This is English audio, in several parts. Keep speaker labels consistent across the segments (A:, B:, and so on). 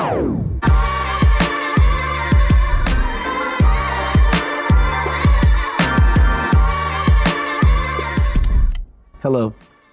A: Hello,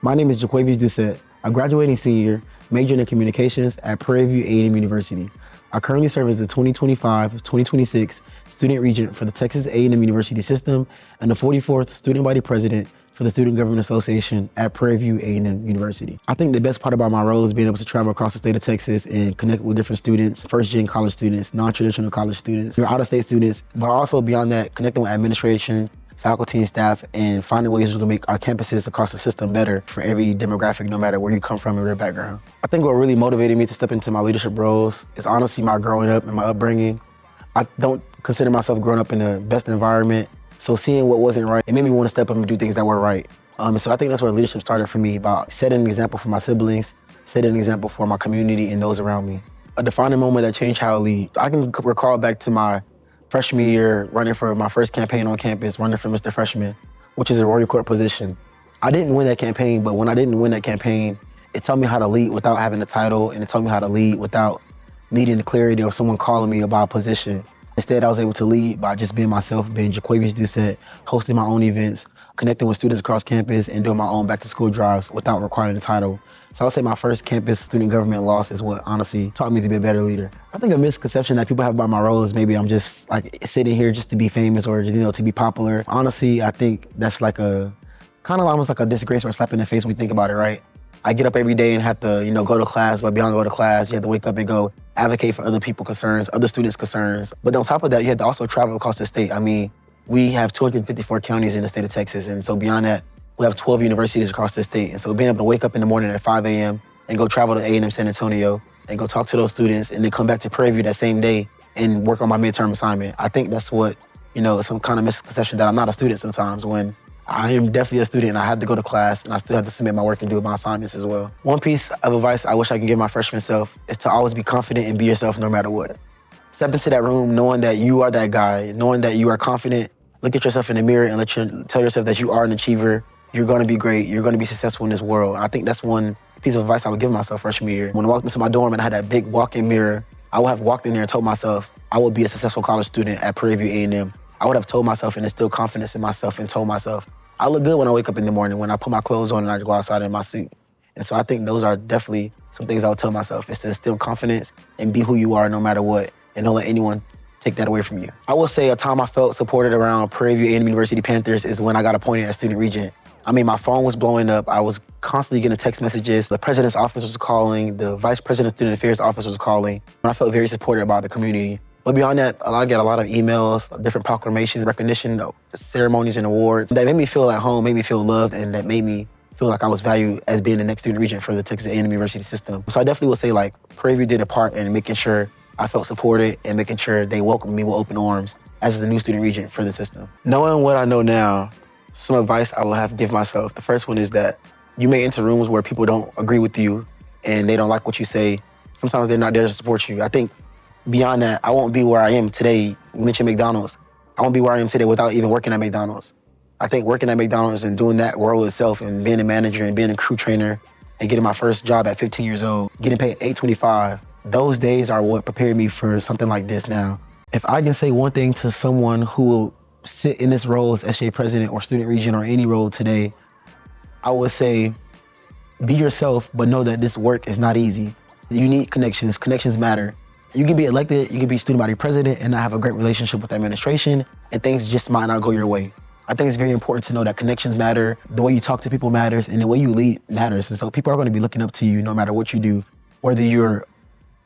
A: my name is Jaquavous Doucette, a graduating senior majoring in communications at Prairie View A&M University. I currently serve as the 2025-2026 Student Regent for the Texas A&M University system and the 44th Student Body President for the Student Government Association at Prairie View A&M University. I think the best part about my role is being able to travel across the state of Texas and connect with different students, first-gen college students, non-traditional college students, out-of-state students, but also beyond that, connecting with administration, faculty and staff, and finding ways to make our campuses across the system better for every demographic, no matter where you come from or your background. I think what really motivated me to step into my leadership roles is honestly my growing up and my upbringing. I don't consider myself growing up in the best environment, so seeing what wasn't right, it made me want to step up and do things that were right. So I think that's where leadership started for me, about setting an example for my siblings, setting an example for my community and those around me. A defining moment that changed how I lead. I can recall back to my freshman year, running for my first campaign on campus, running for Mr. Freshman, which is a Royal Court position. I didn't win that campaign, but when I didn't win that campaign, it taught me how to lead without having a title, and it taught me how to lead without needing the clarity of someone calling me about a position. Instead, I was able to lead by just being myself, being Jaquavous Doucette, hosting my own events, connecting with students across campus, and doing my own back-to-school drives without requiring a title. So I would say my first campus student government loss is what honestly taught me to be a better leader. I think a misconception that people have about my role is maybe I'm just like sitting here just to be famous or to be popular. Honestly, I think that's like a kind of almost like a disgrace or a slap in the face when we think about it, right? I get up every day and have to, go to class, but beyond go to class, you have to wake up and go advocate for other people's concerns, other students' concerns. But on top of that, you have to also travel across the state. I mean, we have 254 counties in the state of Texas, and so beyond that, we have 12 universities across the state. And so being able to wake up in the morning at 5 a.m. and go travel to A&M San Antonio and go talk to those students and then come back to Prairie View that same day and work on my midterm assignment. I think that's what, some kind of misconception that I'm not a student sometimes, when I am definitely a student and I had to go to class and I still have to submit my work and do my assignments as well. One piece of advice I wish I could give my freshman self is to always be confident and be yourself no matter what. Step into that room knowing that you are that guy, knowing that you are confident. Look at yourself in the mirror and tell yourself that you are an achiever. You're gonna be great, you're gonna be successful in this world. I think that's one piece of advice I would give myself freshman year. When I walked into my dorm and I had that big walk-in mirror, I would have walked in there and told myself I would be a successful college student at Prairie View A&M. I would have told myself and instilled confidence in myself and told myself, I look good when I wake up in the morning, when I put my clothes on and I go outside in my suit. And so I think those are definitely some things I would tell myself, is to instill confidence and be who you are no matter what, and don't let anyone take that away from you. I will say a time I felt supported around Prairie View A&M University Panthers is when I got appointed as Student Regent. I mean, my phone was blowing up. I was constantly getting text messages. The president's office was calling. The vice president's student affairs office was calling. And I felt very supported about the community. But beyond that, I get a lot of emails, different proclamations, recognition, ceremonies and awards that made me feel at home, made me feel loved, and that made me feel like I was valued as being the next Student Regent for the Texas A&M University system. So I definitely would say Prairie View did a part in making sure I felt supported and making sure they welcomed me with open arms as the new Student Regent for the system. Knowing what I know now, some advice I will have to give myself. The first one is that you may enter rooms where people don't agree with you and they don't like what you say. Sometimes they're not there to support you. I think beyond that, I won't be where I am today. You mentioned McDonald's. I won't be where I am today without even working at McDonald's. I think working at McDonald's and doing that role itself and being a manager and being a crew trainer and getting my first job at 15 years old, getting paid $8.25, those days are what prepared me for something like this now. If I can say one thing to someone who will sit in this role as SJ president or student regent or any role today, I would say be yourself, but know that this work is not easy. You need connections. Connections matter. You can be elected, you can be student body president and not have a great relationship with the administration, and things just might not go your way. I think it's very important to know that connections matter, the way you talk to people matters, and the way you lead matters. And so people are going to be looking up to you no matter what you do, whether you're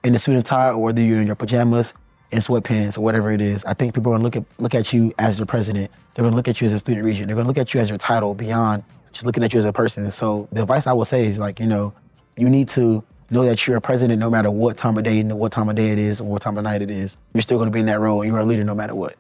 A: in a suit and tie or whether you're in your pajamas and sweatpants or whatever it is. I think people are going to look at you as the president. They're going to look at you as a student regent. They're going to look at you as your title beyond just looking at you as a person. So the advice I would say is you need to know that you're a president no matter what time of day it is or what time of night it is. You're still going to be in that role and you're a leader no matter what.